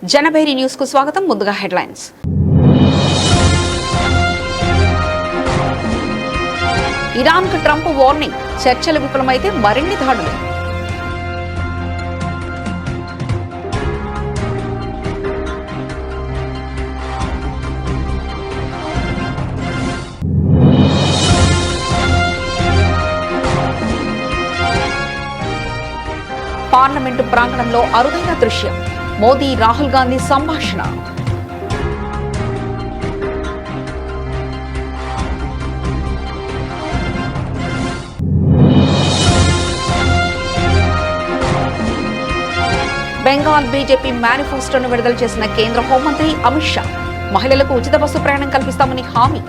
Janabheri news కు స్వాగతం. ముందుగా హెడ్లైన్స్. ఇరాన్ కు ట్రంప్ వార్నింగ్, చర్చలు విఫలమైతే మరిన్ని దాడులు. పార్లమెంటు ప్రాంగణంలో అరుదైన దృశ్యం, మోదీ రాహుల్ గాంధీ సంభాషణ. బెంగాల్ బీజేపీ మేనిఫెస్టోను విడుదల చేసిన కేంద్ర హోంమంత్రి అమిత్ షా, మహిళలకు ఉచిత బస్సు ప్రయాణం కల్పిస్తామని హామీ.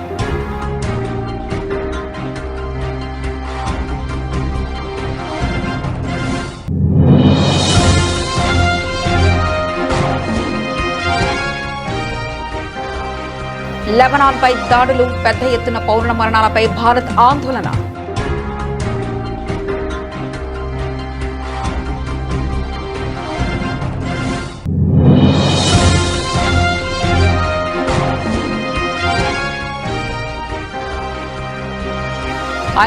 లెబనాన్ పై దాడులు, పెద్ద ఎత్తున పౌరుల మరణాలపై భారత్ ఆందోళన.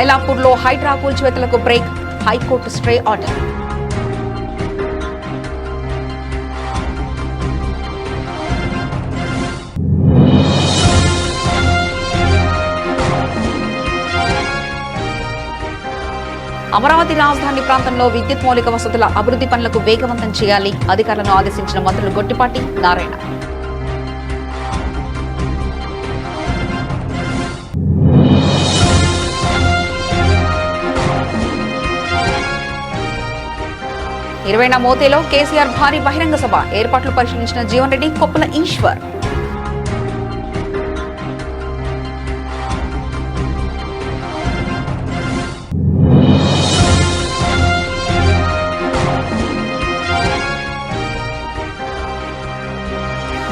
ఐలాపూర్లో హైడ్రా కూల్చివేతలకు break, high court stay order. Amaravati రాజధాని ప్రాంతంలో విద్యుత్ మౌలిక వసతుల అభివృద్ధి పనులకు వేగవంతం చేయాలి, అధికారులను ఆదేశించిన మంత్రులు గొట్టిపాటి, నారాయణ. ఇరవైన మోతేలో కేసీఆర్ భారీ బహిరంగ సభ, ఏర్పాట్లు పరిశీలించిన జీవన్ రెడ్డి, కొప్పుల ఈశ్వర్.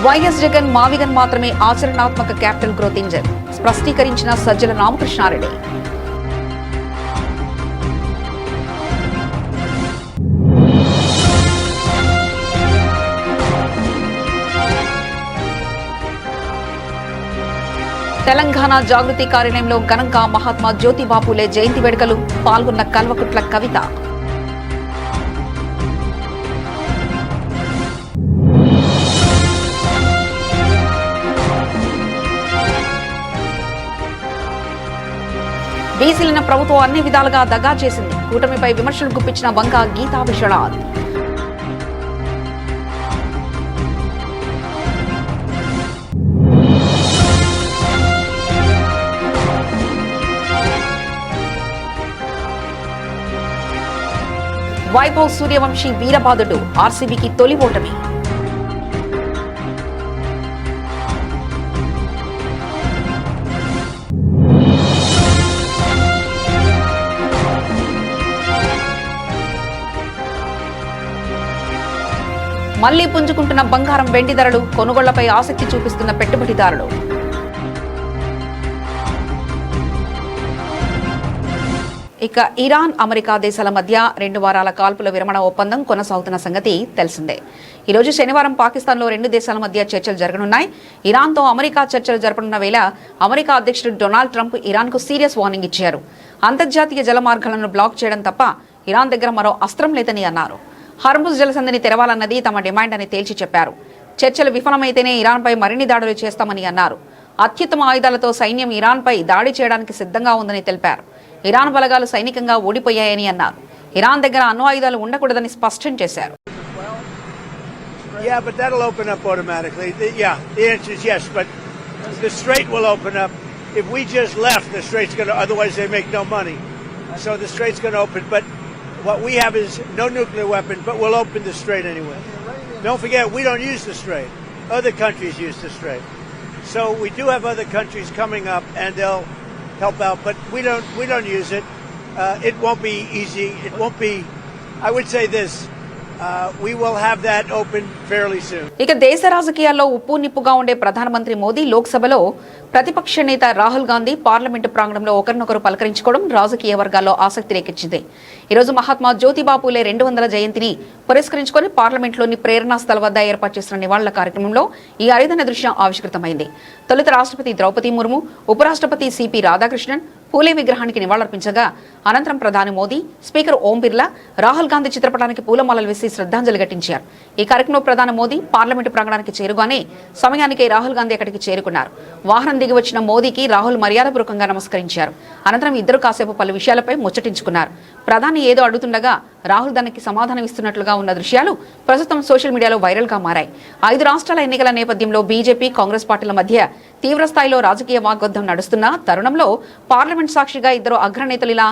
వైఎస్ జగన్ మావిగన్ మాత్రమే ఆచరణాత్మక క్యాపిటల్ గ్రోత్ ఇంజన్, స్పష్టీకరించిన సజ్జల రామకృష్ణారెడ్డి. తెలంగాణ జాగృతి కార్యాలయంలో ఘనంగా మహాత్మా జ్యోతిబాపులే జయంతి వేడుకలు, పాల్గొన్న కల్వకుట్ల కవిత. బీసీలను ప్రభుత్వం అన్ని విధాలుగా దగా చేసింది, కూటమిపై విమర్శలు గుప్పించిన వంగ గీతా విశ్వనాథ్. వైభవ్ సూర్యవంశీ వీరబాదుడు, ఆర్సీబీకి తొలి ఓటమి. మళ్లీ పుంజుకుంటున్న బంగారం వెండి ధరలు, కొనుగోళ్లపై ఆసక్తి చూపిస్తున్న పెట్టుబడిదారులు. ఇక ఇరాన్, అమెరికా దేశాల మధ్య 2 వారాల కాల్పుల విరమణ ఒప్పందం కొనసాగుతున్న సంగతి తెలిసిందే. ఈ రోజు శనివారం పాకిస్తాన్లో 2 దేశాల మధ్య చర్చలు జరగనున్నాయి. ఇరాన్తో అమెరికా చర్చలు జరపనున్న వేళ అమెరికా అధ్యక్షుడు డొనాల్డ్ ట్రంప్ ఇరాన్కు సీరియస్ వార్నింగ్ ఇచ్చారు. అంతర్జాతీయ జల మార్గాలను బ్లాక్ చేయడం తప్ప ఇరాన్ దగ్గర మరో అస్త్రం లేదని అన్నారు. హర్ముజ్ జలసంధిని తెరవాలన్నది తమ డిమాండ్ అని తేల్చి చెప్పారు. చర్చలు విఫలమైతేనే ఇరాన్పై మరిన్ని దాడులు చేస్తామని అన్నారు. అత్యుత్తమ ఆయుధాలతో సైన్యం ఇరాన్పై దాడి చేయడానికి సిద్ధంగా ఉందని తెలిపారు. ఇరాన్ బలగాలు సైనికంగా ఓడిపోయాయని అన్నారు. ఇరాన్ దగ్గర అణు ఆయుధాలు ఉండకూడదని స్పష్టం చేశారు. Yeah, but that'll open up automatically. The answer is yes, but the strait will open up. If we just left, the strait's going to, otherwise they make no money. So the strait's going to open, but what we have is no nuclear weapons, but we'll open the strait anyway. Don't forget, we don't use the strait. Other countries use the strait. So we do have other countries coming up, and they'll help out, but we don't use it. It won't be easy. It won't be, I would say this, We will have that open fairly soon. ఇక దేశ రాజకీయాల్లో ఉప్పు నిప్పుగా ఉండే ప్రధానమంత్రి మోదీ లోక్సభలో ప్రతిపక్ష నేత Rahul Gandhi parliament ప్రాంగణంలో ఒకరినొకరు పలకరించుకోవడం రాజకీయ వర్గాల్లో ఆసక్తి రేకెత్తింది. ఈరోజు మహాత్మా జ్యోతిబా పూలే 200వ జయంతిని పురస్కరించుకుని పార్లమెంట్లోని ప్రేరణా స్థల్ వద్ద ఏర్పాటు చేసిన నివాళుల కార్యక్రమంలో ఈ అరుదైన దృశ్యం ఆవిష్కృతమైంది. తొలుత రాష్ట్రపతి ద్రౌపది ముర్ము, ఉపరాష్ట్రపతి సిపి రాధాకృష్ణన్ పూలే విగ్రహానికి నివాళులర్పించగా అనంతరం ప్రధాని మోదీ, స్పీకర్ ఓం బిర్లా రాహుల్ గాంధీ చిత్రపటానికి పూలమాలలు వేసి శ్రద్ధాంజలి ఘటించారు. ఈ కార్యక్రమంలో ప్రధాని మోదీ పార్లమెంటు ప్రాంగణానికి చేరుగానే సమయానికి రాహుల్ గాంధీ అక్కడికి చేరుకున్నారు. వాహనం దిగి వచ్చిన మోదీకి రాహుల్ మర్యాదపూర్వకంగా నమస్కరించారు. అనంతరం ఇద్దరు కాసేపు పలు విషయాలపై ముచ్చటించుకున్నారు. ప్రధాని ఏదో అడుగుతుండగా రాహుల్ దానికి సమాధానం ఇస్తున్నట్లుగా ఉన్న దృశ్యాలు ప్రస్తుతం సోషల్ మీడియాలో వైరల్ గా మారాయి. 5 రాష్ట్రాల ఎన్నికల నేపథ్యంలో బీజేపీ, కాంగ్రెస్ పార్టీల మధ్య తీవ్రస్థాయిలో రాజకీయ వాగ్యుద్ధం నడుస్తున్న తరుణంలో పార్లమెంట్ సాక్షిగా ఇద్దరు అగ్రనేతలు ఇలా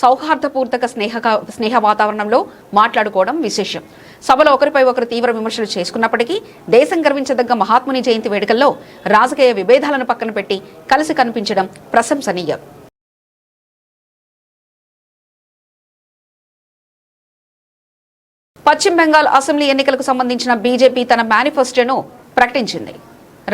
సౌహార్దపూర్వక స్నేహ వాతావరణంలో మాట్లాడుకోవడం విశేషం. సభలో ఒకరిపై ఒకరు తీవ్ర విమర్శలు చేసుకున్నప్పటికీ దేశం గర్వించదగ్గ మహాత్ముని జయంతి వేడుకల్లో రాజకీయ విభేదాలను పక్కన పెట్టి కలిసి కనిపించడం ప్రశంసనీయం. పశ్చిమ బెంగాల్ అసెంబ్లీ ఎన్నికలకు సంబంధించిన బీజేపీ తన మేనిఫెస్టోను ప్రకటించింది.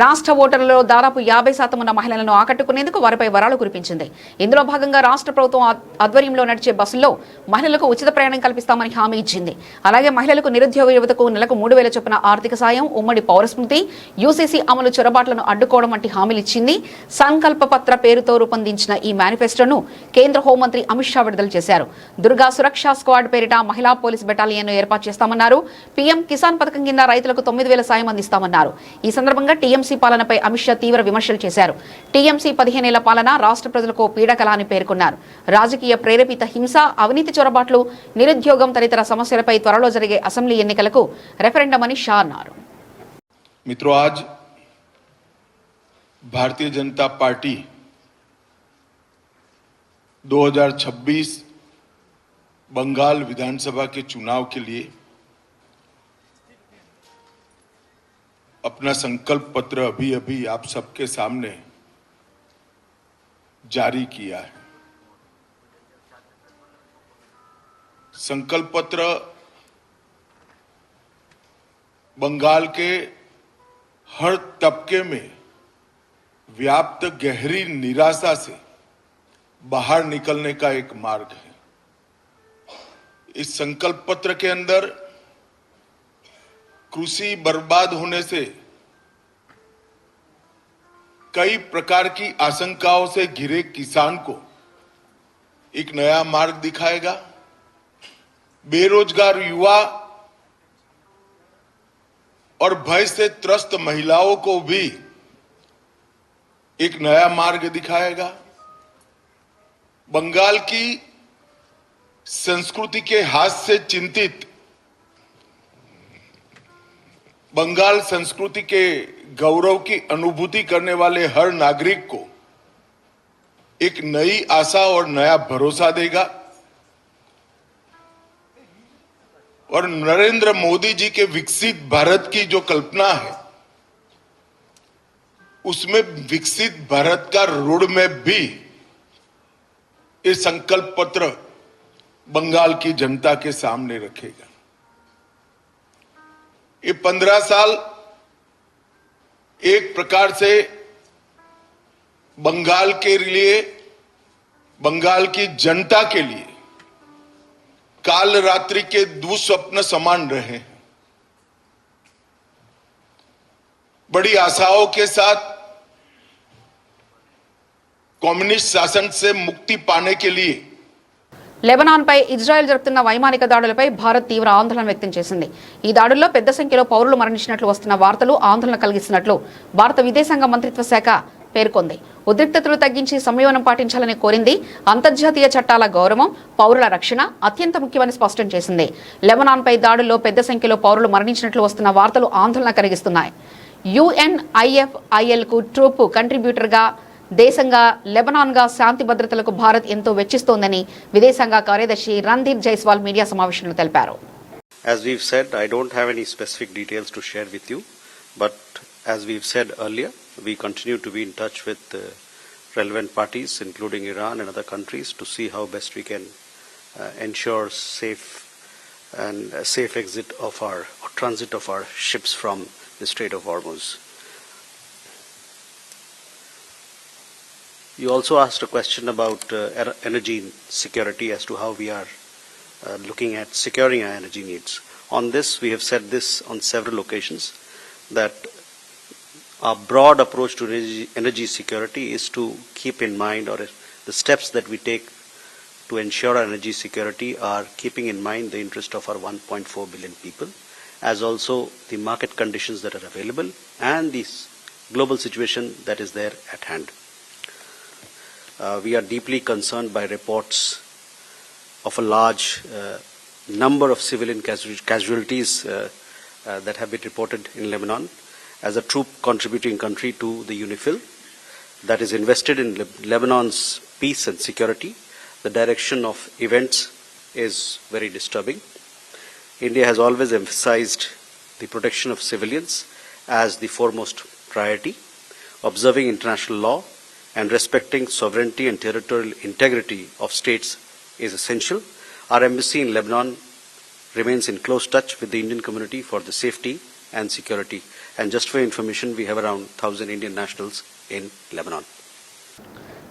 రాష్ట్ర ఓటర్లలో దాదాపు 50% ఉన్న మహిళలను ఆకట్టుకునేందుకు వారిపై వరాలు కురిపించింది. ఇందులో భాగంగా రాష్ట్ర ప్రభుత్వం ఆధ్వర్యంలో నడిచే బస్సుల్లో మహిళలకు ఉచిత ప్రయాణం కల్పిస్తామని హామీ ఇచ్చింది. అలాగే మహిళలకు, నిరుద్యోగ యువతకు నెలకు 3,000 చొప్పున ఆర్థిక సాయం, ఉమ్మడి పౌరస్మృతి, యూసీసీ అమలు చొరబాట్లను అడ్డుకోవడం వంటి హామీలు ఇచ్చింది. సంకల్ప పత్ర పేరుతో రూపొందించిన ఈ మేనిఫెస్టోను కేంద్ర హోంమంత్రి అమిత్ షా విడుదల చేశారు. దుర్గా సురక్షా స్క్వాడ్ పేరిట మహిళా పోలీస్ బెటాలియన్ను ఏర్పాటు చేస్తామన్నారు. పీఎం కిసాన్ పథకం కింద రైతులకు 9,000 సాయం అందిస్తామన్నారు. ఈ సందర్భంగా టీఎంసీ పాలనపై అమిత్ షా తీవ్ర విమర్శలు చేశారు. టీఎంసీ 15 ఏళ్ల పాలన రాష్ట్ర ప్రజలకు పీడకల అని పేర్కొన్నారు. రాజకీయ ప్రేరేపిత హింస, అవినీతి చొరబాట్లు, నిరుద్యోగం తదితర సమస్యలపై త్వరలో జరిగే అసెంబ్లీ ఎన్నికలకు రెఫరెండం అని షా అన్నారు. मित्रों, आज भारतीय जनता पार्टी 2026 बंगाल विधानसभा के चुनाव के लिए अपना संकल्प पत्र अभी आप सबके सामने जारी किया है. संकल्प पत्र बंगाल के हर तबके में व्याप्त गहरी निराशा से बाहर निकलने का एक मार्ग है. इस संकल्प पत्र के अंदर कृषि बर्बाद होने से कई प्रकार की आशंकाओं से घिरे किसान को एक नया मार्ग दिखाएगा. बेरोजगार युवा और भय से त्रस्त महिलाओं को भी एक नया मार्ग दिखाएगा. बंगाल की संस्कृति के हाथ से चिंतित, बंगाल संस्कृति के गौरव की अनुभूति करने वाले हर नागरिक को एक नई आशा और नया भरोसा देगा. और नरेंद्र मोदी जी के विकसित भारत की जो कल्पना है, उसमें विकसित भारत का रोड मैप भी ये संकल्प पत्र बंगाल की जनता के सामने रखेगा. ये 15 साल एक प्रकार से बंगाल के लिए, बंगाल की जनता के लिए काल रात्रि के दुस्वप्न समान रहे. बड़ी आशाओं के साथ कम्युनिस्ट शासन से मुक्ति पाने के लिए లెబనాన్పై ఇజ్రాయెల్ జరుపుతున్న వైమానిక దాడులపై భారత్ తీవ్ర ఆందోళన వ్యక్తం చేసింది. ఈ దాడుల్లో పెద్ద సంఖ్యలో పౌరులు మరణించినట్లు వస్తున్న వార్తలు ఆందోళన కలిగిస్తున్నట్లు భారత విదేశాంగ మంత్రిత్వ శాఖ పేర్కొంది. ఉద్రిక్తతలు తగ్గించి సంయమనం పాటించాలని కోరింది. అంతర్జాతీయ చట్టాల గౌరవం, పౌరుల రక్షణ అత్యంత ముఖ్యమని స్పష్టం చేసింది. లెబనాన్పై దాడుల్లో పెద్ద సంఖ్యలో పౌరులు మరణించినట్లు వస్తున్న వార్తలు ఆందోళన కలిగిస్తున్నాయి. UNIFIL-కు ట్రూప్ కంట్రిబ్యూటర్గా దేశంగా లెబనాన్గా శాంతి భద్రతలకు భారత్ ఎంతో వెచ్చిస్తోందని విదేశాంగ కార్యదర్శి రణ్ధీర్ జైస్వాల్ మీడియా సమావేశంలో తెలిపారు. As we've said, I don't have any specific details to share with you, but as we've said earlier, we continue to be in touch with relevant parties, including Iran and other countries, to see how best we can ensure safe and a safe exit of our or transit of our ships from the Strait of Hormuz. You also asked a question about energy security as to how we are looking at securing our energy needs. On this, we have said this on several occasions, that our broad approach to energy security is to keep in mind, or the steps that we take to ensure our energy security are keeping in mind the interest of our 1.4 billion people, as also the market conditions that are available and the global situation that is there at hand. We are deeply concerned by reports of a large number of civilian casualties that have been reported in Lebanon. As a troop contributing country to the UNIFIL that is invested in Lebanon's peace and security, the direction of events is very disturbing. India has always emphasized the protection of civilians as the foremost priority. Observing international law and respecting sovereignty and territorial integrity of states is essential. Our embassy in Lebanon remains in close touch with the Indian community for the safety and security. And just for information, we have around 1,000 Indian nationals in Lebanon.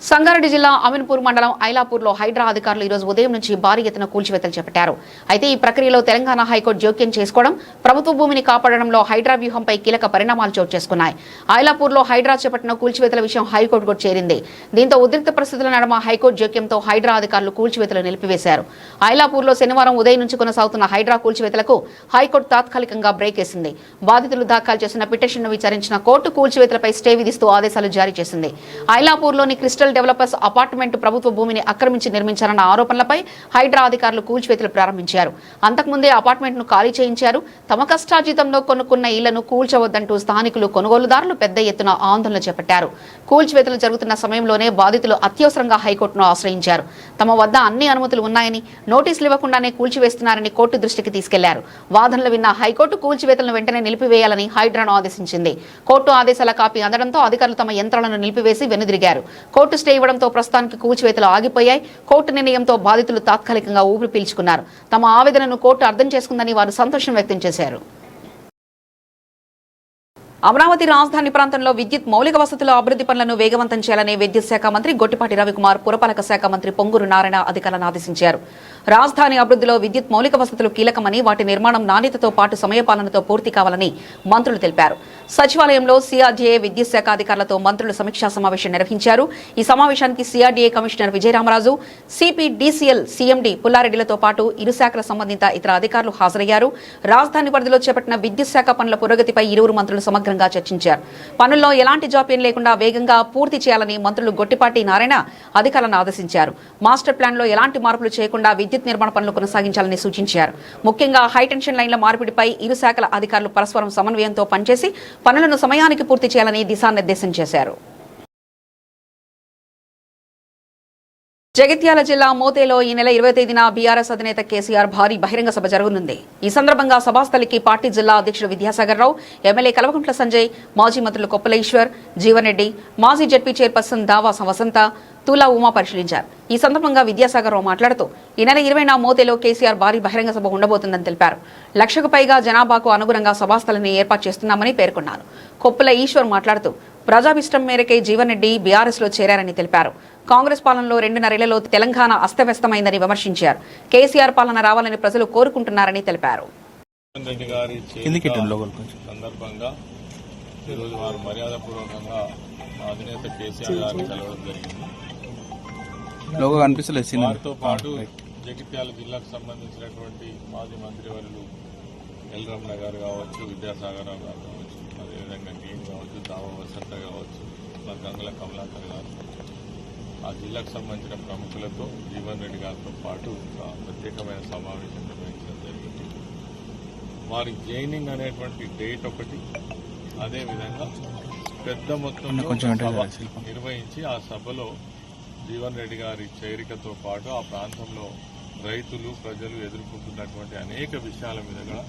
Sangareddy జిల్లా అమీన్పూర్ మండలం ఐలాపూర్లో హైడ్రా అధికారులు ఈ రోజు ఉదయం నుంచి భారీ ఎత్తున కూల్చివేతలు చేపట్టారు. అయితే ఈ ప్రక్రియలో తెలంగాణ హైకోర్టు జోక్యం చేసుకోవడం, ప్రభుత్వ భూమిని కాపాడడంలో హైడ్రా వ్యూహంపై కీలక పరిణామాలు చోటు చేసుకున్నాయి. ఐలాపూర్లో హైడ్రా చేపట్టిన కూల్చివేతల విషయం హైకోర్టుకు చేరింది. దీంతో ఉద్రిక్త పరిస్థితుల నడుమ హైకోర్టు జోక్యంతో హైడ్రా అధికారులు కూల్చివేతలు నిలిపివేశారు. ఐలాపూర్లో శనివారం ఉదయం నుంచి కొనసాగుతున్న హైడ్రా కూల్చివేతలకు హైకోర్టు తాత్కాలికంగా బ్రేక్ వేసింది. బాధితులు దాఖలు చేసిన పిటిషన్ను విచారించిన కోర్టు కూల్చివేతలపై స్టే విధిస్తూ ఆదేశాలు జారీ చేసింది. ఐలాపూర్లోని క్రిస్టల్ డెవలపర్స్ అపార్ట్మెంట్ ప్రభుత్వ భూమిని ఆక్రమించి నిర్మించారన్న ఆరోపణలపై హైడ్రా అధికారులు కూల్చివేతలు ప్రారంభించారు. అంతకుముందే అపార్ట్మెంట్ ను ఖాళీ చేయించారు. తమ కష్టార్జితంలో కొనుక్కున్న ఇళ్లను కూల్చవద్దంటూ స్థానికులు, కొనుగోలుదారులు పెద్ద ఎత్తున ఆందోళన చేపట్టారు. కూల్చివేతలు జరుగుతున్న సమయంలోనే బాధితులు అత్యవసరంగా హైకోర్టును ఆశ్రయించారు. తమ వద్ద అన్ని అనుమతులు ఉన్నాయని, నోటీసులు ఇవ్వకుండానే కూల్చివేస్తున్నారని కోర్టు దృష్టికి తీసుకెళ్లారు. వాదనలు విన్న హైకోర్టు కూల్చివేతలను వెంటనే నిలిపివేయాలని హైడ్రాను ఆదేశించింది. కోర్టు ఆదేశాల కాపీ అందడంతో అధికారులు తమ యంత్రాలను నిలిపివేసి వెనుదిరిగారు. కోర్టు స్టే ఇవ్వడంతో ప్రస్తుతానికి కూల్చివేతలు ఆగిపోయాయి. కోర్టు నిర్ణయంతో బాధితులు తాత్కాలికంగా ఊపిరి పీల్చుకున్నారు. తమ ఆవేదనను కోర్టు అర్థం చేసుకుందని వారు సంతోషం వ్యక్తం చేశారు. అమరావతి రాజధాని ప్రాంతంలో విద్యుత్ మౌలిక వసతుల అభివృద్ధి పనులను వేగవంతం చేయాలని విద్యుత్ శాఖ మంత్రి గొట్టిపాటి రవికుమార్, పురపాలక శాఖ మంత్రి పొంగూరు నారాయణ అధికారులను ఆదేశించారు. రాజధాని అభివృద్ధిలో విద్యుత్ మౌలిక వసతులు కీలకమని, వాటి నిర్మాణం నాణ్యతతో పాటు సమయపాలనతో పూర్తి కావాలని మంత్రులు తెలిపారు. సచివాలయంలో సిఆర్డీఏ విద్యుత్ శాఖ అధికారులతో మంత్రులు సమీక్షా సమావేశం నిర్వహించారు. ఈ సమావేశానికి CRDA commissioner Vijayaramaraju, CPDCL CMD పుల్లారెడ్డిలతో పాటు ఇరు శాఖల సంబంధిత ఇతర అధికారులు హాజరయ్యారు. రాజధాని పరిధిలో చేపట్టిన విద్యుత్ శాఖ పనుల పురోగతిపై ఇరువురు మంత్రులు సమగ్రంగా చర్చించారు. పనుల్లో ఎలాంటి జాప్యం లేకుండా వేగంగా పూర్తి చేయాలని మంత్రులు గొట్టిపాటి నారాయణ అధికారులను ఆదేశించారు. మాస్టర్ ప్లాన్ లో ఎలాంటి మార్పులు చేయకుండా విద్యుత్ నిర్మాణ పనులు కొనసాగించాలని సూచించారు. ముఖ్యంగా హైటెన్షన్ లైన్ల మార్పిడిపై ఇరు శాఖల అధికారులు పరస్పరం సమన్వయంతో పనిచేసి పనులను సమయానికి పూర్తి చేయాలని దిశానిర్దేశం చేశారు. జగిత్యాల జిల్లా మోతేలో ఈ నెల 20వ తేదీన బీఆర్ఎస్ అధినేత కేసీఆర్ భారీ బహిరంగ సభ జరగనుంది. ఈ సందర్భంగా సభాస్థలికి పార్టీ జిల్లా అధ్యక్షుడు విద్యాసాగర్ రావు, ఎమ్మెల్యే కల్వకుంట్ల సంజయ్, మాజీ మంత్రులు కొప్పుల ఈశ్వర్, జీవన్ రెడ్డి, మాజీ జడ్పీ చైర్పర్సన్ దావా వసంత, తులా ఉమా పరిశీలించారు. ఈ సందర్భంగా విద్యాసాగర్ రావు మాట్లాడుతూ ఈ నెల 20న మోతేలో కేసీఆర్ భారీ బహిరంగ సభ ఉండబోతుందని తెలిపారు. 1,00,000కు పైగా జనాభాకు అనుగుణంగా సభాస్థలిని ఏర్పాటు చేస్తున్నామని పేర్కొన్నారు. కొప్పుల ఈశ్వర్ మాట్లాడుతూ ప్రజాభిష్టం మేరకే జీవన్ రెడ్డి బీఆర్ఎస్ లో చేరారని తెలిపారు. కాంగ్రెస్ పాలనలో 2.5 ఏళ్లలో తెలంగాణ అస్తవ్యస్తమైందని విమర్శించారు. కేసీఆర్ పాలన రావాలని ప్రజలు కోరుకుంటున్నారని తెలిపారు. సందర్భంగా ఈరోజు వారు మర్యాదపూర్వకంగా అధినేత కేసీఆర్ గారిని కలవడం జరిగింది. వారితో పాటు జగిత్యాల జిల్లాకు సంబంధించినటువంటి మాజీ మంత్రివర్యులు ఎల్ రమణ గారు కావచ్చు, విద్యాసాగర్ రావు గారు కావచ్చు, అదేవిధంగా నేను కావచ్చు, దావా వసంత కావచ్చు, గంగుల కమలాకర్ గారు, ఆ జిల్లాకు సంబంధించిన ప్రముఖులతో జీవన్ రెడ్డి గారితో పాటు ప్రత్యేకమైన సమావేశం నిర్వహించడం జరిగింది. వారి జైనింగ్ అనేటువంటి డేట్ ఒకటి, అదేవిధంగా పెద్ద మొత్తంలో నిర్వహించి ఆ సభలో జీవన్ రెడ్డి గారి చేరికతో పాటు ఆ ప్రాంతంలో రైతులు, ప్రజలు ఎదుర్కొంటున్నటువంటి అనేక విషయాల మీద కూడా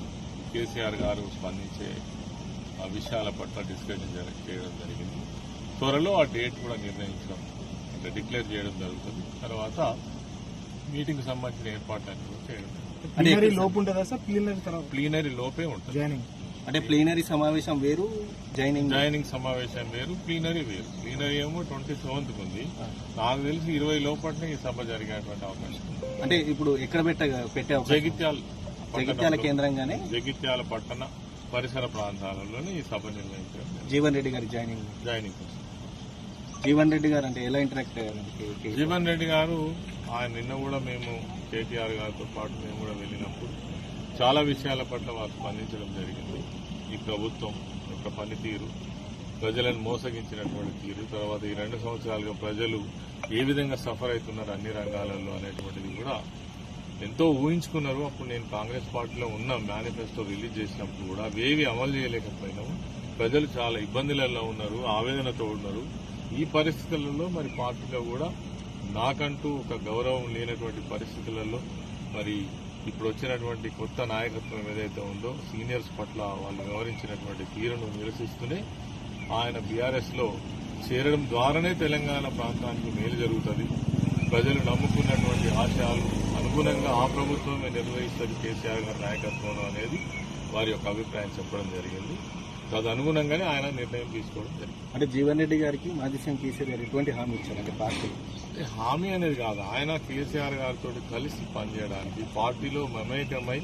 కేసీఆర్ గారు స్పందించే ఆ విషయాల పట్ల డిస్కషన్ చేయడం జరిగింది. త్వరలో ఆ డేట్ కూడా నిర్ణయించడం అంటే డిక్లేర్ చేయడం జరుగుతుంది. తర్వాత మీటింగ్ సంబంధించిన ఏర్పాట్లన్నీ కూడా చేయడం జరుగుతుంది. ప్లీనరీ లోపు ఉంటుందా సార్? ప్లీనరీ తర్వాత ప్లీనరీ లోపే ఉంటుంది. జాయినింగ్ అంటే ప్లీనరీ సమావేశం వేరు, జాయినింగ్ సమావేశం వేరు, ప్లీనరీ వేరు. ప్లీనరీ ఏమో 27th ఉంది. నాకు తెలిసి 20 లోపలనే ఈ సభ జరిగేటువంటి అవకాశం ఉంది. అంటే ఇప్పుడు ఎక్కడ పెట్టే జగిత్యాల కేంద్రంగానే జగిత్యాల పట్టణ పరిసర ప్రాంతాలలోనే ఈ సభ నిర్వహించారు. జీవన్ రెడ్డి గారి జాయినింగ్ జీవన్ రెడ్డి గారు అంటే ఎలా ఇంటరాక్ట్ అయ్యారు? జీవన్ రెడ్డి గారు ఆయన నిన్న కూడా మేము కేటీఆర్ గారితో పాటు మేము కూడా వెళ్ళినప్పుడు చాలా విషయాల పట్ల వారు స్పందించడం జరిగింది. ఈ ప్రభుత్వం యొక్క పనితీరు, ప్రజలను మోసగించినటువంటి తీరు, తర్వాత ఈ 2 సంవత్సరాలుగా ప్రజలు ఏ విధంగా సఫర్ అవుతున్నారు అన్ని రంగాలలో అనేటువంటిది కూడా ఎంతో ఊహించుకున్నారు. అప్పుడు నేను కాంగ్రెస్ పార్టీలో ఉన్న మేనిఫెస్టో రిలీజ్ చేసినప్పుడు కూడా అవేవి అమలు చేయలేకపోయినాము. ప్రజలు చాలా ఇబ్బందులలో ఉన్నారు, ఆవేదనతో ఉన్నారు. ఈ పరిస్థితులలో మరి పార్టీలో కూడా నాకంటూ ఒక గౌరవం లేనటువంటి పరిస్థితులలో మరి ఇప్పుడు వచ్చినటువంటి కొత్త నాయకత్వం ఏదైతే ఉందో సీనియర్స్ పట్ల వాళ్ళు వ్యవహరించినటువంటి తీరును నిరసిస్తూనే ఆయన బీఆర్ఎస్ లో చేరడం ద్వారానే తెలంగాణ ప్రాంతానికి మేలు జరుగుతుంది, ప్రజలు నమ్ముకున్నటువంటి ఆశయాలు అనుగుణంగా ఆ ప్రభుత్వమే నిర్వహిస్తుంది కేసీఆర్ గారి నాయకత్వంలో అనేది వారి యొక్క అభిప్రాయం చెప్పడం జరిగింది. తదనుగుణంగానే ఆయన నిర్ణయం తీసుకోవడం జరిగింది. అంటే జీవన్ రెడ్డి గారికి మాజీ సీఎం కేసీఆర్ గారు ఎటువంటి హామీ ఇచ్చారంటే పార్టీ హామీ అనేది కాదు, ఆయన కేసీఆర్ గారితో కలిసి పనిచేయడానికి, పార్టీలో మమేకమై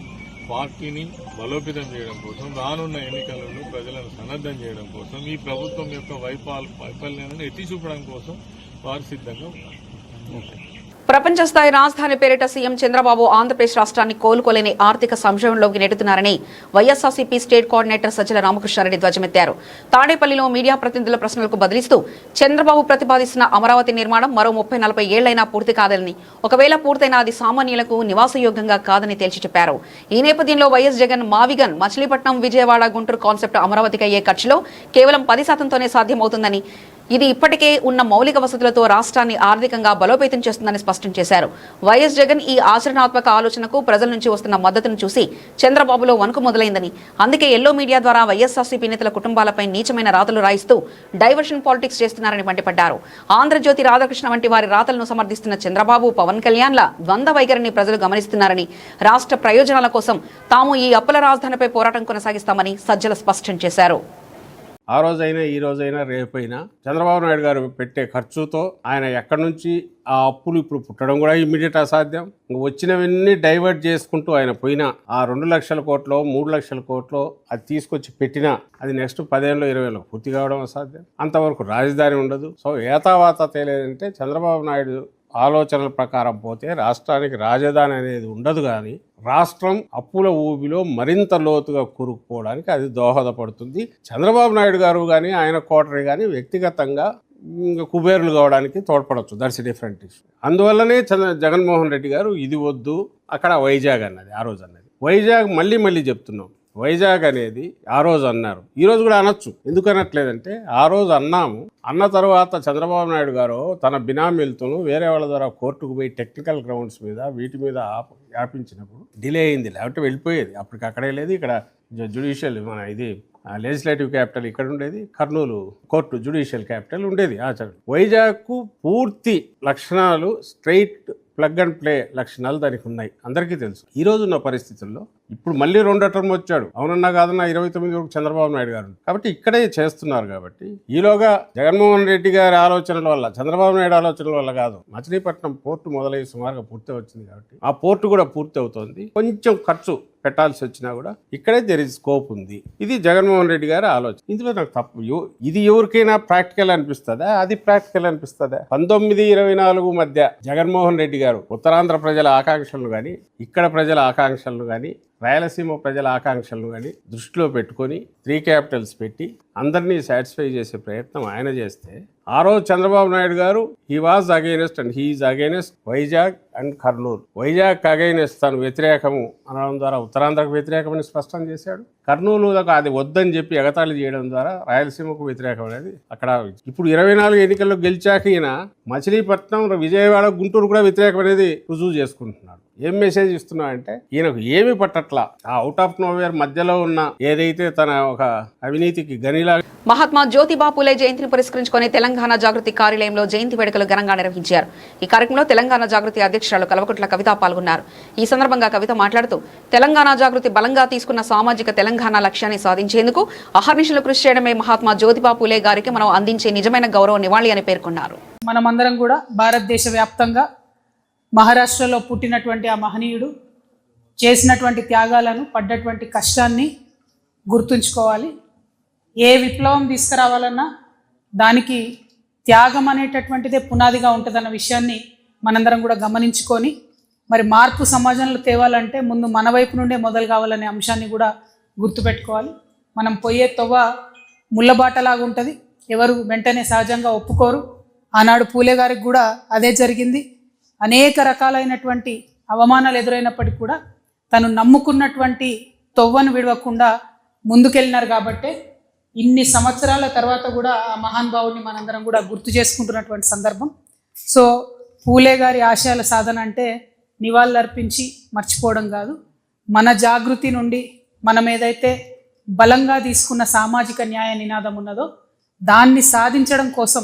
పార్టీని బలోపేతం చేయడం కోసం, రానున్న ఎన్నికలలో ప్రజలను సన్నద్దం చేయడం కోసం, ఈ ప్రభుత్వం యొక్క వైఫల్యాలను ఎత్తి చూపడం కోసం వారు సిద్ధంగా ఉన్నారు. ప్రపంచ స్థాయి రాజధాని పేరిట సీఎం చంద్రబాబు ఆంధ్రప్రదేశ్ రాష్ట్రాన్ని కోలుకోలేని ఆర్థిక సంక్షోభంలోకి నెడుతున్నారని వైఎస్ఆర్సీపీ స్టేట్ కోఆర్డినేటర్ సజ్జల రామకృష్ణారెడ్డి ధ్వజమెత్తారు. తాడేపల్లిలో మీడియా ప్రతినిధుల ప్రశ్నలకు బదిలిస్తూ చంద్రబాబు ప్రతిపాదిస్తున్న అమరావతి నిర్మాణం మరో 30-40 ఏళ్లైనా పూర్తి కాదని, ఒకవేళ పూర్తయినా అది సామాన్యులకు నివాసయోగ్యంగా కాదని తేల్చి చెప్పారు. ఈ నేపథ్యంలో వైఎస్ జగన్ మావిగన్ మచిలీపట్నం, విజయవాడ, గుంటూరు కాన్సెప్ట్ అమరావతికి అయ్యే ఖర్చులో కేవలం 10%తోనే సాధ్యమవుతుందని, ఇది ఇప్పటికే ఉన్న మౌలిక వసతులతో రాష్ట్రాన్ని ఆర్థికంగా బలోపేతం చేస్తుందని స్పష్టం చేశారు. వైఎస్ జగన్ ఈ ఆచరణాత్మక ఆలోచనకు ప్రజల నుంచి వస్తున్న మద్దతును చూసి చంద్రబాబులో వణుకు మొదలైందని, అందుకే ఎల్లో మీడియా ద్వారా వైఎస్ఆర్సీపీ నేతల కుటుంబాలపై నీచమైన రాతలు రాయిస్తూ డైవర్షన్ పాలిటిక్స్ చేస్తున్నారని మండిపడ్డారు. ఆంధ్రజ్యోతి రాధాకృష్ణ వంటి వారి రాతలను సమర్థిస్తున్న చంద్రబాబు, పవన్ కళ్యాణ్ల ద్వంద్వ వైఖరిని ప్రజలు గమనిస్తున్నారని, రాష్ట్ర ప్రయోజనాల కోసం తాము ఈ అప్పుల రాజధానిపై పోరాటం కొనసాగిస్తామని సజ్జల స్పష్టం చేశారు. ఆ రోజైనా ఈ రోజైనా రేపైనా చంద్రబాబు నాయుడు గారు పెట్టే ఖర్చుతో ఆయన ఎక్కడి నుంచి ఆ అప్పులు ఇప్పుడు పుట్టడం కూడా ఇమ్మీడియట్ అసాధ్యం. వచ్చినవన్నీ డైవర్ట్ చేసుకుంటూ ఆయన పోయినా ఆ 2 లక్షల కోట్లో 3 లక్షల కోట్లో అది తీసుకొచ్చి పెట్టినా అది నెక్స్ట్ 10 ఏళ్ళు 20 ఏళ్ళకు పూర్తి కావడం అసాధ్యం. అంతవరకు రాజధాని ఉండదు. సో ఏతావాత తేలేదంటే చంద్రబాబు నాయుడు ఆలోచనల ప్రకారం పోతే రాష్ట్రానికి రాజధాని అనేది ఉండదు, కానీ రాష్ట్రం అప్పుల ఊబిలో మరింత లోతుగా కూరుకుపోవడానికి అది దోహదపడుతుంది. చంద్రబాబు నాయుడు గారు కానీ ఆయన కోటరీ కానీ వ్యక్తిగతంగా కుబేరులు కావడానికి తోడ్పడవచ్చు. That's different issue. అందువల్లనే జగన్మోహన్ రెడ్డి గారు ఇది వద్దు, అక్కడ వైజాగ్ అన్నది ఆ రోజు అన్నది. వైజాగ్ మళ్ళీ చెప్తున్నాం, వైజాగ్ అనేది ఆ రోజు అన్నారు, ఈ రోజు కూడా అనొచ్చు. ఎందుకు అనట్లేదంటే ఆ రోజు అన్నాము. అన్న తర్వాత చంద్రబాబు నాయుడు గారు తన బినామీలతో వేరే వాళ్ళ ద్వారా కోర్టుకు పోయి టెక్నికల్ గ్రౌండ్స్ మీద వీటి మీద ఆపించినప్పుడు డిలే అయింది, లేకపోతే వెళ్ళిపోయేది. అప్పటికి అక్కడే లేదు, ఇక్కడ జ్యుడిషియల్ మన ఇది లెజిస్లేటివ్ క్యాపిటల్ ఇక్కడ ఉండేది, కర్నూలు కోర్టు జ్యుడిషియల్ క్యాపిటల్ ఉండేది ఆచరణ. వైజాగ్కు పూర్తి లక్షణాలు స్ట్రైట్ ప్లగ్ అండ్ ప్లే లక్షణాలు దానికి ఉన్నాయి, అందరికీ తెలుసు. ఈ రోజు ఉన్న పరిస్థితుల్లో ఇప్పుడు మళ్ళీ 2వ టర్మ్ వచ్చాడు, అవునన్నా కాదన్నా 29 వరకు చంద్రబాబు నాయుడు గారు. కాబట్టి ఇక్కడే చేస్తున్నారు. కాబట్టి ఈలోగా జగన్మోహన్ రెడ్డి గారి ఆలోచనల వల్ల, చంద్రబాబు నాయుడు ఆలోచనల వల్ల కాదు, మచిలీపట్నం పోర్టు మొదలై సుమారుగా పూర్తి వచ్చింది. కాబట్టి ఆ పోర్టు కూడా పూర్తి అవుతోంది. కొంచెం ఖర్చు పెట్టాల్సి వచ్చినా కూడా ఇక్కడే దేర్ ఇస్ స్కోప్ ఉంది. ఇది జగన్మోహన్ రెడ్డి గారి ఆలోచన. ఇందులో నాకు తప్పు, ఇది ఎవరికైనా ప్రాక్టికల్ అనిపిస్తుందా? అది ప్రాక్టికల్ అనిపిస్తుందా? 1924 మధ్య జగన్మోహన్ రెడ్డి గారు ఉత్తరాంధ్ర ప్రజల ఆకాంక్షలను కానీ, ఇక్కడ ప్రజల ఆకాంక్షలను కానీ, రాయలసీమ ప్రజల ఆకాంక్షలను కానీ దృష్టిలో పెట్టుకొని 3 క్యాపిటల్స్ పెట్టి అందరినీ సాటిస్ఫై చేసే ప్రయత్నం ఆయన చేస్తే, ఆ రోజు చంద్రబాబు నాయుడు గారు he was against and he is against Vizag and Kurnool. Vizag against తను వ్యతిరేకము అనడం ద్వారా ఉత్తరాంధ్రకు వ్యతిరేకమని స్పష్టం చేశాడు. కర్నూలు అది వద్దని చెప్పి ఎగతాళి చేయడం ద్వారా రాయలసీమకు వ్యతిరేకం అనేది అక్కడ. ఇప్పుడు 24 ఎన్నికల్లో గెలిచాక ఈయన మచిలీపట్నం, విజయవాడ, గుంటూరు కూడా వ్యతిరేకం అనేది రుజువు చేసుకుంటున్నాడు. ఏం మెసేజ్ ఇస్తున్నా అంటే ఈయనకు ఏమి పట్టట్లా, ఆ అవుట్ ఆఫ్ నోవేర్ మధ్యలో ఉన్న ఏదైతే తన ఒక అవినీతికి గనిలా. మహాత్మా జ్యోతిబా పూలే జయంతిని పురస్కరించుకుని తెలంగాణ జాగృతి కార్యాలయంలో జయంతి వేడుకలు ఘనంగా నిర్వహించారు. ఈ కార్యక్రమంలో తెలంగాణ జాగృతి అధ్యక్షురాలు కల్వకుంట్ల కవిత పాల్గొన్నారు. ఈ సందర్భంగా కవిత మాట్లాడుతూ తెలంగాణ జాగృతి బలంగా తీసుకున్న సామాజిక తెలంగాణ లక్ష్యాన్ని సాధించేందుకు అహర్నిశలు కృషి చేయడమే మహాత్మా జ్యోతిబా పూలే గారికి మనం అందించే నిజమైన గౌరవ నివాళి అని పేర్కొన్నారు. మనమందరం కూడా భారతదేశ వ్యాప్తంగా మహారాష్ట్రలో పుట్టినటువంటి ఆ మహనీయుడు చేసినటువంటి త్యాగాలను, పడ్డటువంటి కష్టాన్ని గుర్తుంచుకోవాలి. ఏ విప్లవం తీసుకురావాలన్నా దానికి త్యాగం అనేటటువంటిదే పునాదిగా ఉంటుందన్న విషయాన్ని మనందరం కూడా గమనించుకొని, మరి మార్పు సమాజంలో తేవాలంటే ముందు మన వైపు నుండే మొదలు కావాలనే అంశాన్ని కూడా గుర్తుపెట్టుకోవాలి. మనం పోయే తొవ్వ ముళ్ళబాటలాగా ఉంటుంది, ఎవరు వెంటనే సహజంగా ఒప్పుకోరు. ఆనాడు పూలే గారికి కూడా అదే జరిగింది. అనేక రకాలైనటువంటి అవమానాలు ఎదురైనప్పటికీ కూడా తను నమ్ముకున్నటువంటి తొవ్వను విడవకుండా ముందుకెళ్ళినారు. కాబట్టే ఇన్ని సంవత్సరాల తర్వాత కూడా ఆ మహానుభావుని మనందరం కూడా గుర్తు చేసుకుంటున్నటువంటి సందర్భం. సో పూలే గారి ఆశయాల సాధన అంటే నివాళులర్పించి మర్చిపోవడం కాదు, మన జాగృతి నుండి మనం ఏదైతే బలంగా తీసుకున్న సామాజిక న్యాయ నినాదం ఉన్నదో దాన్ని సాధించడం కోసం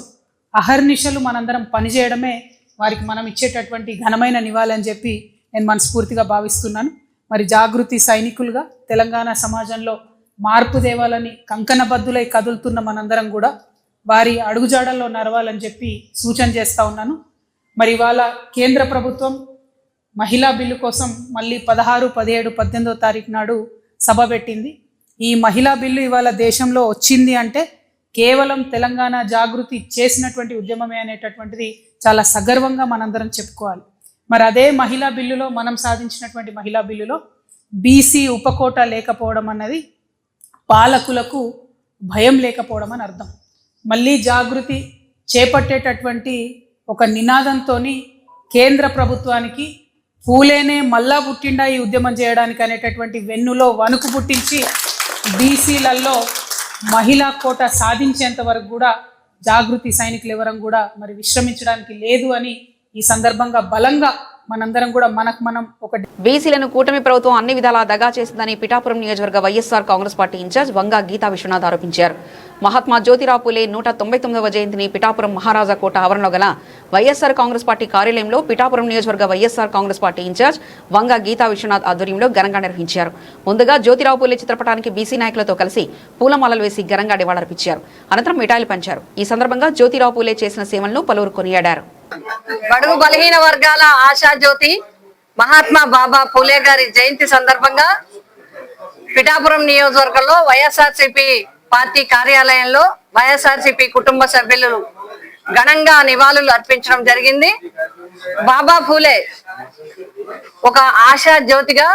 అహర్నిశలు మనందరం పనిచేయడమే వారికి మనం ఇచ్చేటటువంటి ఘనమైన నివాళి అని చెప్పి నేను మనస్ఫూర్తిగా భావిస్తున్నాను. మరి జాగృతి సైనికులుగా తెలంగాణ సమాజంలో మార్పు తేవాలని కంకణబద్దులై కదులుతున్న మనందరం కూడా వారి అడుగుజాడల్లో నడవాలని చెప్పి సూచన చేస్తూ ఉన్నాను. మరి ఇవాళ కేంద్ర ప్రభుత్వం మహిళా బిల్లు కోసం మళ్ళీ 16, 17, 18వ తారీఖు నాడు సభ పెట్టింది. ఈ మహిళా బిల్లు ఇవాళ దేశంలో వచ్చింది అంటే కేవలం తెలంగాణ జాగృతి చేసినటువంటి ఉద్యమమే అనేటటువంటిది చాలా సగర్వంగా మనందరం చెప్పుకోవాలి. మరి అదే మహిళా బిల్లులో మనం సాధించినటువంటి మహిళా బిల్లులో బీసీ ఉపకోట లేకపోవడం అన్నది పాలకులకు భయం లేకపోవడం అని అర్థం. మళ్ళీ జాగృతి చేపట్టేటటువంటి ఒక నినాదంతో కేంద్ర ప్రభుత్వానికి పూలేనే మళ్ళా పుట్టిండా ఈ ఉద్యమం చేయడానికి అనేటటువంటి వెన్నులో వణుకు పుట్టించి బీసీలలో మహిళా కోట సాధించేంత వరకు కూడా జాగృతి సైనికులు ఎవరం కూడా మరి విశ్రమించడానికి లేదు అని ఈ సందర్భంగా బలంగా మనందరం కూడా మనం ఒక బీసీలను కూటమి ప్రభుత్వం అన్ని విధాలా దగా చేసిందని పిఠాపురం నియోజకవర్గ వైఎస్ఆర్ కాంగ్రెస్ పార్టీ ఇన్ఛార్జ్ వంగా గీతా విశ్వనాథ్ ఆరోపించారు. మహాత్మా జ్యోతిరావు పూలే 199వ జయంతిని పిఠాపురం మహారాజా కోట ఆవరణలో గల వైఎస్ఆర్ కాంగ్రెస్ పార్టీ కార్యాలయంలో పిఠాపురం నియోజకవర్గ వైఎస్ఆర్ కాంగ్రెస్ పార్టీ ఇన్ఛార్జ్ వంగా గీతా విశ్వనాథ్ ఆధ్వర్యంలో ఘనంగా నిర్వహించారు. ముందుగా జ్యోతిరావు పూలే చిత్రపటానికి బీసీ నాయకులతో కలిసి పూలమాలలు వేసి ఘనంగా నివాళులర్పించారు. అనంతరం మిఠాయిలు పంచారు. ఈ సందర్భంగా జ్యోతిరావు పూలే చేసిన సేవలను పలువురు కొనియాడారు. బడుగు బలహీన వర్గాల ఆశా జ్యోతి మహాత్మా బాబా పూలే గారి జయంతి సందర్భంగా పిఠాపురం నియోజకవర్గంలో వైఎస్ఆర్సీపీ పార్టీ కార్యాలయంలో వైఎస్ఆర్సీపీ కుటుంబ సభ్యులు ఘనంగా నివాళులు అర్పించడం జరిగింది. బాబా పూలే ఒక ఆశా జ్యోతిగా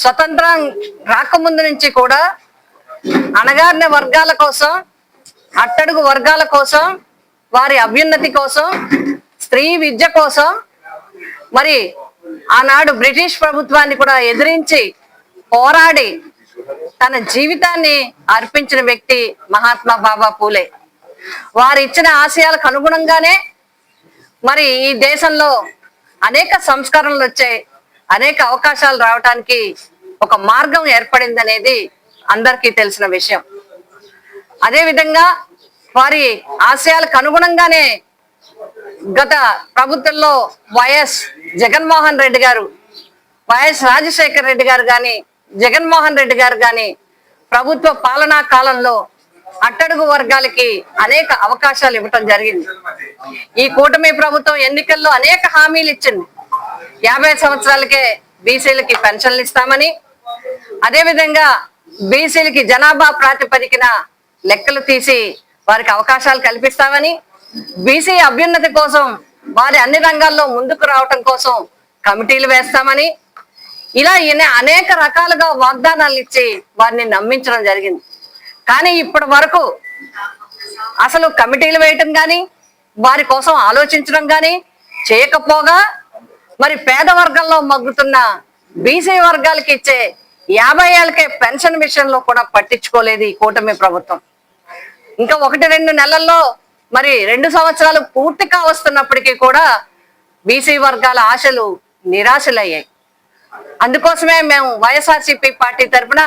స్వతంత్రం రాకముందు నుంచి కూడా అణగారిన వర్గాల కోసం, అట్టడుగు వర్గాల కోసం, వారి అభ్యున్నతి కోసం, స్త్రీ విద్య కోసం మరి ఆనాడు బ్రిటిష్ ప్రభుత్వాన్ని కూడా ఎదిరించి పోరాడి తన జీవితాన్ని అర్పించిన వ్యక్తి మహాత్మా బాబా పూలే. వారు ఇచ్చిన ఆశయాలకు అనుగుణంగానే మరి ఈ దేశంలో అనేక సంస్కరణలు వచ్చాయి, అనేక అవకాశాలు రావడానికి ఒక మార్గం ఏర్పడింది అనేది అందరికీ తెలిసిన విషయం. అదేవిధంగా వారి ఆశయాలకు అనుగుణంగానే గత ప్రభుత్వంలో వైఎస్ జగన్మోహన్ రెడ్డి గారు, వైఎస్ రాజశేఖర రెడ్డి గారు కానీ, జగన్మోహన్ రెడ్డి గారు కానీ ప్రభుత్వ పాలనా కాలంలో అట్టడుగు వర్గాలకి అనేక అవకాశాలు ఇవ్వటం జరిగింది. ఈ కూటమి ప్రభుత్వం ఎన్నికల్లో అనేక హామీలు ఇచ్చింది. 50 సంవత్సరాలకే బీసీలకి పెన్షన్లు ఇస్తామని, అదేవిధంగా బీసీలకి జనాభా ప్రాతిపదికన లెక్కలు తీసి వారికి అవకాశాలు కల్పిస్తామని, బీసీ అభ్యున్నతి కోసం వారి అన్ని రంగాల్లో ముందుకు రావటం కోసం కమిటీలు వేస్తామని, ఇలా అనేక రకాలుగా వాగ్దానాలు ఇచ్చి వారిని నమ్మించడం జరిగింది. కానీ ఇప్పటి వరకు అసలు కమిటీలు వేయటం కానీ, వారి కోసం ఆలోచించడం కానీ చేయకపోగా మరి పేద వర్గంలో మగ్గుతున్న బీసీ వర్గాలకి ఇచ్చే 50 ఏళ్ళకే పెన్షన్ విషయంలో కూడా పట్టించుకోలేదు ఈ కూటమి ప్రభుత్వం. ఇంకా 1-2 నెలల్లో మరి 2 సంవత్సరాలు పూర్తిగా వస్తున్నప్పటికీ కూడా బీసీ వర్గాల ఆశలు నిరాశలయ్యాయి. అందుకోసమే మేము వైఎస్ఆర్సీపీ పార్టీ తరఫున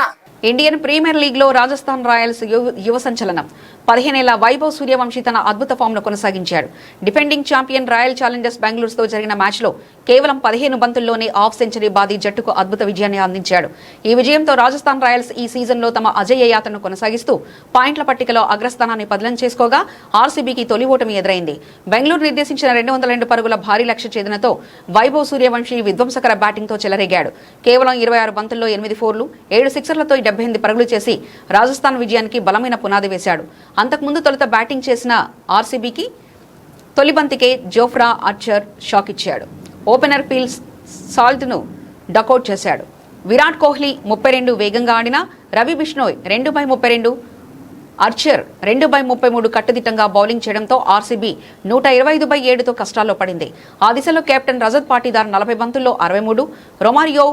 ఇండియన్ ప్రీమియర్ లీగ్ లో రాజస్థాన్ రాయల్స్ యువ సంచలనం 15 ఏళ్ల వైభవ్ సూర్యవంశీ తన అద్భుత ఫామ్ ను కొనసాగించాడు. Defending champion royal Challengers Bengaluru తో జరిగిన మ్యాచ్ లో కేవలం 15 బంతుల్లోనే హాఫ్ సెంచరీ బాది జట్టుకు అద్భుత విజయాన్ని అందించాడు. ఈ విజయంతో రాజస్థాన్ రాయల్స్ ఈ సీజన్ లో తమ అజేయ యాత్రను కొనసాగిస్తూ పాయింట్ల పట్టికలో అగ్రస్థానాన్ని పదిలం చేసుకోగా ఆర్సీబీకి తొలి ఓటమి ఎదురైంది. బెంగళూరు నిర్దేశించిన 202 పరుగుల భారీ లక్ష్య ఛేదనతో వైభవ్ సూర్యవంశీ విధ్వంసకర బ్యాటింగ్ తో చెలరేగాడు. కేవలం 26 బంతుల్లో 8 ఫోర్లు 7 సిక్సర్లతో 78 పరుగులు చేసి రాజస్థాన్ విజయానికి బలమైన పునాది వేశాడు. అంతకుముందు తొలుత బ్యాటింగ్ చేసిన ఆర్సీబీకి తొలి బంతికే జోఫ్రా ఆర్చర్ షాక్ ఇచ్చాడు. ఓపెనర్ పీల్స్ సాల్ట్ ను డకౌట్ చేశాడు. విరాట్ కోహ్లీ 32 వేగంగా ఆడిన రవి బిష్ణోయ్ 2/32, ఆర్చర్ 2/33 కట్టుదిట్టంగా బౌలింగ్ చేయడంతో ఆర్సీబీ 125/7తో కష్టాల్లో పడింది. ఆ దిశలో కెప్టెన్ రజత్ పాటీదార్ 40 బంతుల్లో 63, రొమారియో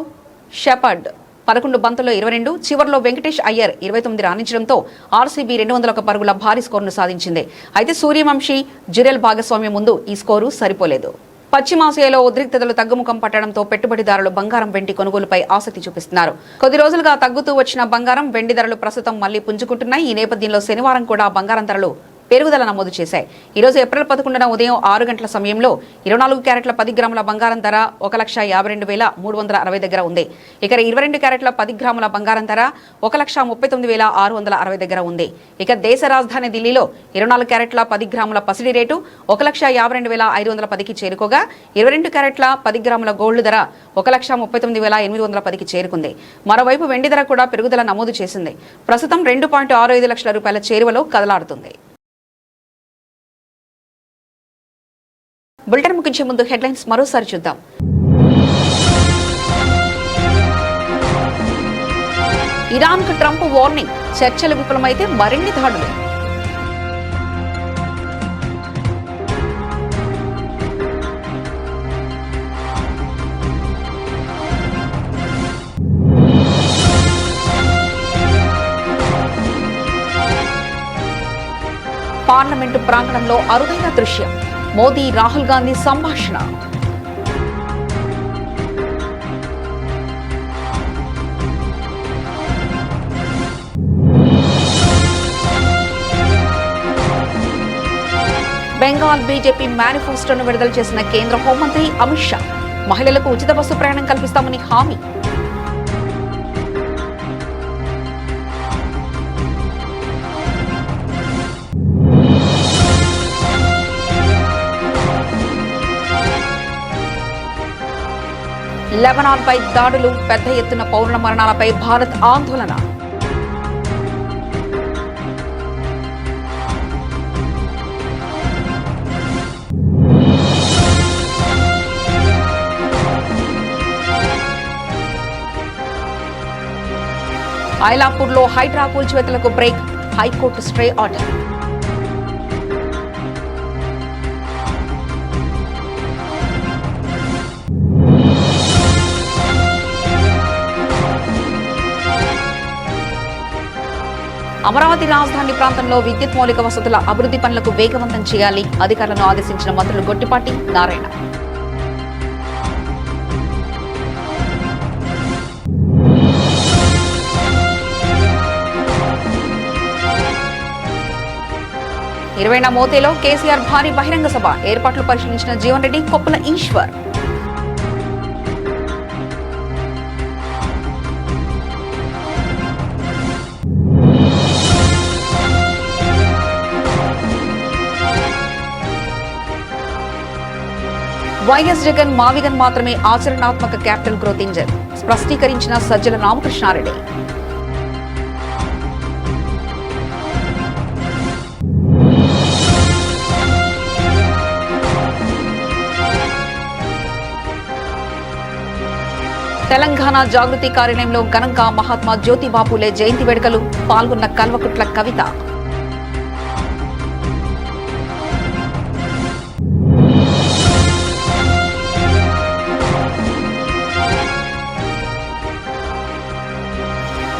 షెపర్డ్ 11 బంతుల్లో 22, చివర్లో వెంకటేష్ అయ్యర్ 29 రాణించడంతో ఆర్సీబీ 201 పరుగుల భారీ స్కోరును సాధించింది. అయితే సూర్యవంశీ, జురెల్ భాగస్వామ్యం ముందు ఈ స్కోరు సరిపోలేదు. పశ్చిమాసియాలో ఉద్రిక్తతలు తగ్గుముఖం పట్టడంతో పెట్టుబడిదారులు బంగారం, వెండి కొనుగోలుపై ఆసక్తి చూపిస్తున్నారు. కొద్ది రోజులుగా తగ్గుతూ వచ్చిన బంగారం, వెండి ధరలు ప్రస్తుతం మళ్లీ పుంజుకుంటున్నాయి. ఈ నేపథ్యంలో శనివారం కూడా బంగారం ధరలు పెరుగుదల నమోదు చేశాయి. ఈరోజు ఏప్రిల్ 11న ఉదయం 6 గంటల సమయంలో 24 క్యారెట్ల 10 గ్రాముల బంగారం ధర 1,52,360 దగ్గర ఉంది. ఇక 22 క్యారెట్ల 10 గ్రాముల బంగారం ధర 1,39,660 దగ్గర ఉంది. ఇక దేశ రాజధాని ఢిల్లీలో 24 క్యారెట్ల 10 గ్రాముల పసిడి రేటు 1,52,510కి చేరుకోగా 22 క్యారెట్ల 10 గ్రాముల గోల్డ్ ధర 1,39,810కి చేరుకుంది. మరోవైపు వెండి ధర కూడా పెరుగుదల నమోదు చేసింది. ప్రస్తుతం 2.65 లక్షల రూపాయల చేరువలో కదలాడుతుంది. బులెటిన్ ముగించే ముందు హెడ్లైన్స్ మరోసారి చూద్దాం. ఇరాన్ కు ట్రంప్ వార్నింగ్, చర్చలు విఫలమైతే మరిన్ని దాడులు. పార్లమెంటు ప్రాంగణంలో అరుదైన దృశ్యం, మోదీ రాహుల్ గాంధీ సంభాషణ. బెంగాల్ బీజేపీ మేనిఫెస్టోను విడుదల చేసిన కేంద్ర హోంమంత్రి అమిత్ షా, మహిళలకు ఉచిత బస్సు ప్రయాణం కల్పిస్తామని హామీ. లెబనాన్పై దాడులు, పెద్ద ఎత్తున పౌరుల మరణాలపై భారత్ ఆందోళన. ఐలాపూర్లో హైడ్రా కూల్చివేతలకు break, high court stay order. Amaravati రాజధాని ప్రాంతంలో విద్యుత్ మౌలిక వసతుల అభివృద్ధి పనులకు వేగవంతం చేయాలి, అధికారులను ఆదేశించిన మంత్రులు గొట్టిపాటి, నారాయణ. ఇరవైన మోతేలో కేసీఆర్ భారీ బహిరంగ సభ, ఏర్పాట్లు పరిశీలించిన జీవన్ రెడ్డి, కొప్పుల ఈశ్వర్. వైఎస్ జగన్ మావిగన్ మాత్రమే ఆచరణాత్మక క్యాపిటల్ గ్రోత్ ఇంజన్, స్పష్టీకరించిన సజ్జల రామకృష్ణారెడ్డి. తెలంగాణ జాగృతి కార్యాలయంలో ఘనంగా మహాత్మా జ్యోతిబాపులే జయంతి వేడుకలు, పాల్గొన్న కల్వకుట్ల కవిత.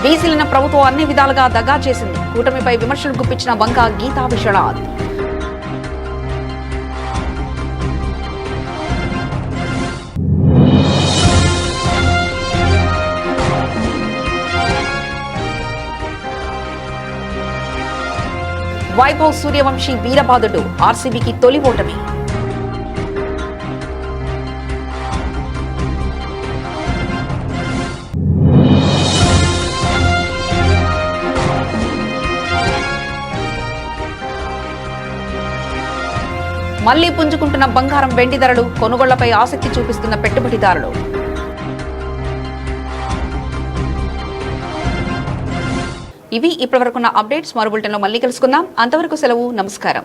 బీసీలను ప్రభుత్వం అన్ని విధాలుగా దగా చేసింది, కూటమిపై విమర్శలు గుప్పించిన వంక గీతా విశ్వనాథ్. వైభవ్ సూర్యవంశీ వీరబాదుడు ఆర్సీబీకి తొలి ఓటమి. మళ్లీ పుంజుకుంటున్న బంగారం వెండి ధరలు, కొనుగోళ్లపై ఆసక్తి చూపిస్తున్న పెట్టుబడిదారులు. ఇవి ఇప్పటివరకున్న అప్డేట్స్. మరో బులెటిన్లో మళ్ళీ కలుసుకుందాం. అంతవరకు సెలవు. నమస్కారం.